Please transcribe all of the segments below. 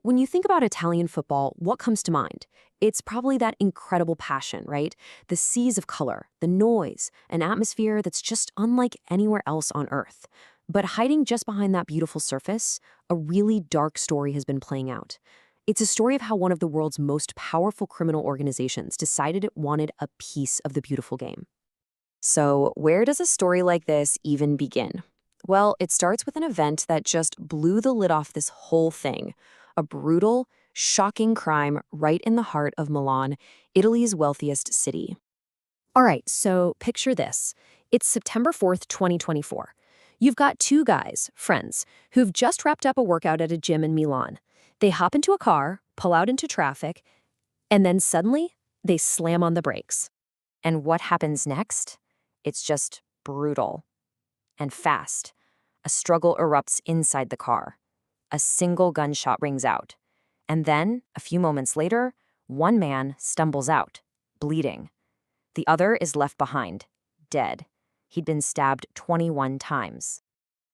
When you think about Italian football, what comes to mind? It's probably that incredible passion, right? The seas of color, the noise, an atmosphere that's just unlike anywhere else on Earth. But hiding just behind that beautiful surface, a really dark story has been playing out. It's a story of how one of the world's most powerful criminal organizations decided it wanted a piece of the beautiful game. So, where does a story like this even begin? Well, it starts with an event that just blew the lid off this whole thing. A brutal, shocking crime right in the heart of Milan, Italy's wealthiest city. All right, so picture this. It's September 4th, 2024. You've got two guys, friends, who've just wrapped up a workout at a gym in Milan. They hop into a car, pull out into traffic, and then suddenly, they slam on the brakes. And what happens next? It's just brutal and fast. A struggle erupts inside the car. A single gunshot rings out. And then, a few moments later, one man stumbles out, bleeding. The other is left behind, dead. He'd been stabbed 21 times.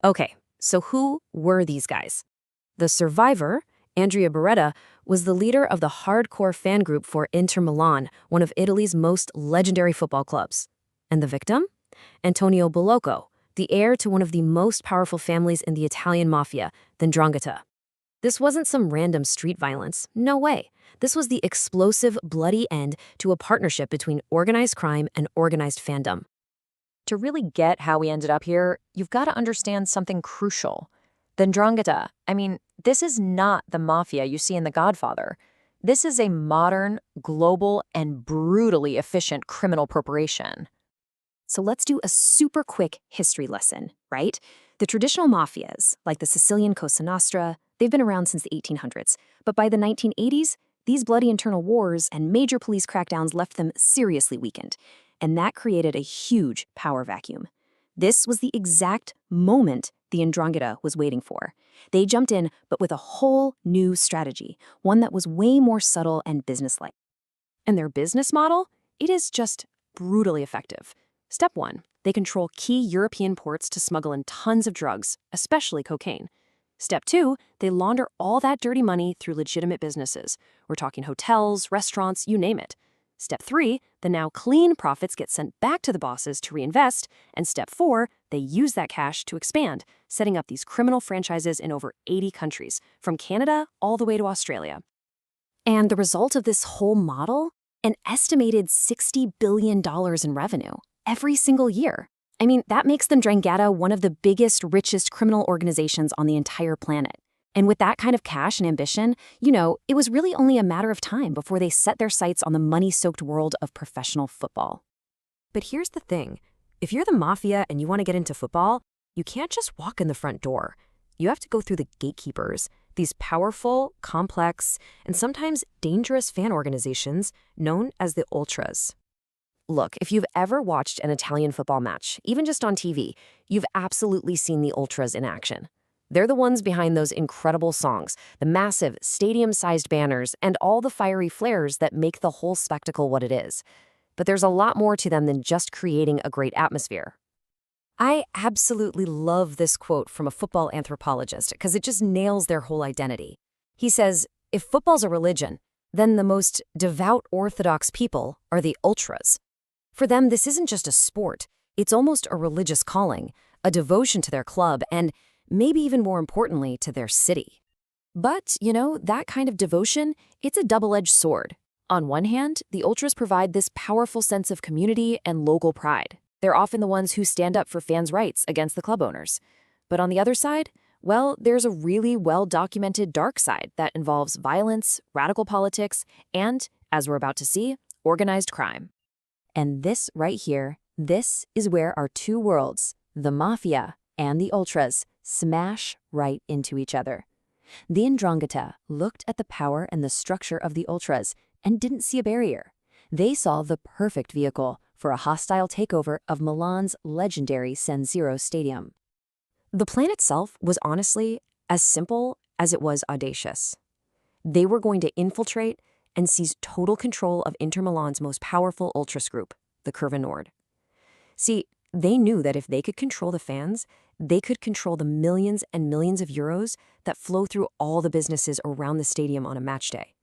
Okay, so who were these guys? The survivor, Andrea Beretta, was the leader of the hardcore fan group for Inter Milan, one of Italy's most legendary football clubs. And the victim? Antonio Bellocco, the heir to one of the most powerful families in the Italian Mafia, the 'Ndrangheta. This wasn't some random street violence. No way. This was the explosive, bloody end to a partnership between organized crime and organized fandom. To really get how we ended up here, you've got to understand something crucial. The 'Ndrangheta, this is not the mafia you see in The Godfather. This is a modern, global, and brutally efficient criminal corporation. So let's do a super quick history lesson, right? The traditional mafias, like the Sicilian Cosa Nostra, they've been around since the 1800s. But by the 1980s, these bloody internal wars and major police crackdowns left them seriously weakened. And that created a huge power vacuum. This was the exact moment the 'Ndrangheta was waiting for. They jumped in, but with a whole new strategy, one that was way more subtle and businesslike. And their business model? It is just brutally effective. Step 1, they control key European ports to smuggle in tons of drugs, especially cocaine. Step 2, they launder all that dirty money through legitimate businesses. We're talking hotels, restaurants, you name it. Step 3, the now clean profits get sent back to the bosses to reinvest. And step 4, they use that cash to expand, setting up these criminal franchises in over 80 countries, from Canada all the way to Australia. And the result of this whole model? An estimated $60 billion in revenue every single year. That makes the 'Ndrangheta one of the biggest, richest criminal organizations on the entire planet. And with that kind of cash and ambition, it was really only a matter of time before they set their sights on the money-soaked world of professional football. But here's the thing. If you're the mafia and you want to get into football, you can't just walk in the front door. You have to go through the gatekeepers, these powerful, complex, and sometimes dangerous fan organizations known as the Ultras. Look, if you've ever watched an Italian football match, even just on TV, you've absolutely seen the Ultras in action. They're the ones behind those incredible songs, the massive, stadium-sized banners, and all the fiery flares that make the whole spectacle what it is. But there's a lot more to them than just creating a great atmosphere. I absolutely love this quote from a football anthropologist because it just nails their whole identity. He says, if football's a religion, then the most devout Orthodox people are the Ultras. For them, this isn't just a sport. It's almost a religious calling, a devotion to their club, and maybe even more importantly, to their city. But, that kind of devotion, it's a double-edged sword. On one hand, the Ultras provide this powerful sense of community and local pride. They're often the ones who stand up for fans' rights against the club owners. But on the other side, well, there's a really well-documented dark side that involves violence, radical politics, and, as we're about to see, organized crime. And this right here, this is where our two worlds, the Mafia and the Ultras, smash right into each other. The 'Ndrangheta looked at the power and the structure of the Ultras and didn't see a barrier. They saw the perfect vehicle for a hostile takeover of Milan's legendary San Siro Stadium. The plan itself was honestly as simple as it was audacious. They were going to infiltrate and seize total control of Inter Milan's most powerful Ultras group, the Curva Nord. See, they knew that if they could control the fans, They could control the millions and millions of euros that flow through all the businesses around the stadium on a match day.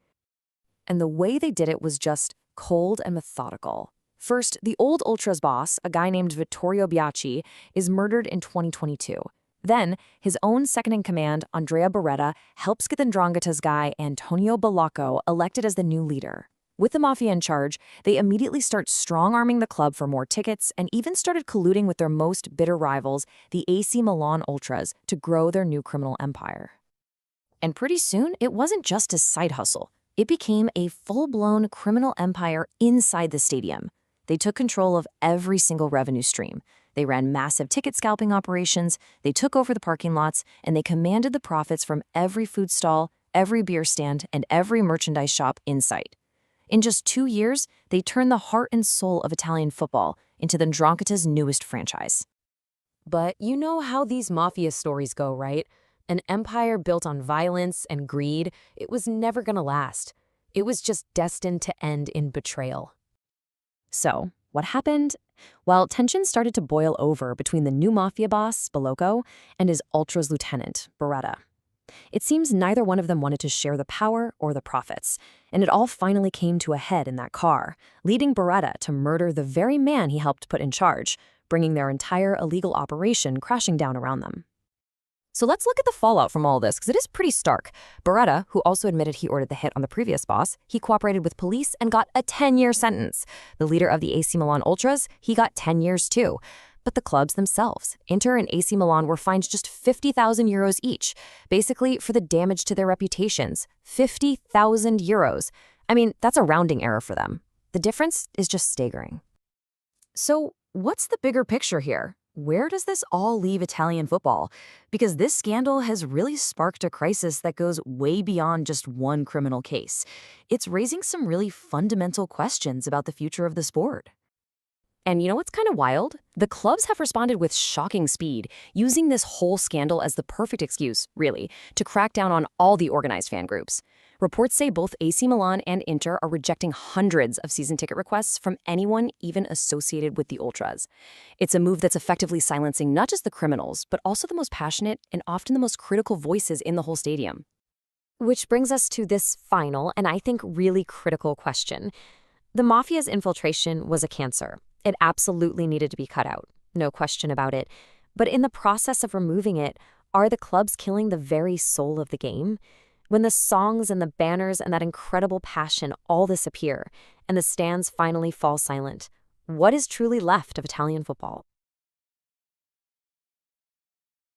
And the way they did it was just cold and methodical. First, the old Ultras boss, a guy named Vittorio Biachi, is murdered in 2022. Then, his own second-in-command, Andrea Beretta, helps get the 'Ndrangheta's guy, Antonio Bellacco, elected as the new leader. With the Mafia in charge, they immediately start strong-arming the club for more tickets and even started colluding with their most bitter rivals, the AC Milan Ultras, to grow their new criminal empire. And pretty soon, it wasn't just a side hustle. It became a full-blown criminal empire inside the stadium. They took control of every single revenue stream. They ran massive ticket scalping operations, they took over the parking lots, and they commanded the profits from every food stall, every beer stand, and every merchandise shop in sight. In just 2 years, they turned the heart and soul of Italian football into the 'Ndrangheta's newest franchise. But you know how these mafia stories go, right? An empire built on violence and greed, it was never gonna last. It was just destined to end in betrayal. So, what happened? Well, tensions started to boil over between the new mafia boss, Bellacco, and his Ultras lieutenant, Beretta. It seems neither one of them wanted to share the power or the profits, and it all finally came to a head in that car, leading Beretta to murder the very man he helped put in charge, bringing their entire illegal operation crashing down around them. So let's look at the fallout from all this, because it is pretty stark. Beretta, who also admitted he ordered the hit on the previous boss, he cooperated with police and got a 10-year sentence. The leader of the AC Milan Ultras, he got 10 years too. But the clubs themselves, Inter and AC Milan, were fined just 50,000 euros each, basically for the damage to their reputations. 50,000 euros. I mean, that's a rounding error for them. The difference is just staggering. So what's the bigger picture here? Where does this all leave Italian football? Because this scandal has really sparked a crisis that goes way beyond just one criminal case. It's raising some really fundamental questions about the future of the sport. And you know what's kind of wild? The clubs have responded with shocking speed, using this whole scandal as the perfect excuse, really, to crack down on all the organized fan groups. Reports say both AC Milan and Inter are rejecting hundreds of season ticket requests from anyone even associated with the Ultras. It's a move that's effectively silencing not just the criminals, but also the most passionate and often the most critical voices in the whole stadium. Which brings us to this final, and I think really critical question. The Mafia's infiltration was a cancer. It absolutely needed to be cut out, no question about it. But in the process of removing it, are the clubs killing the very soul of the game? When the songs and the banners and that incredible passion all disappear, and the stands finally fall silent, what is truly left of Italian football?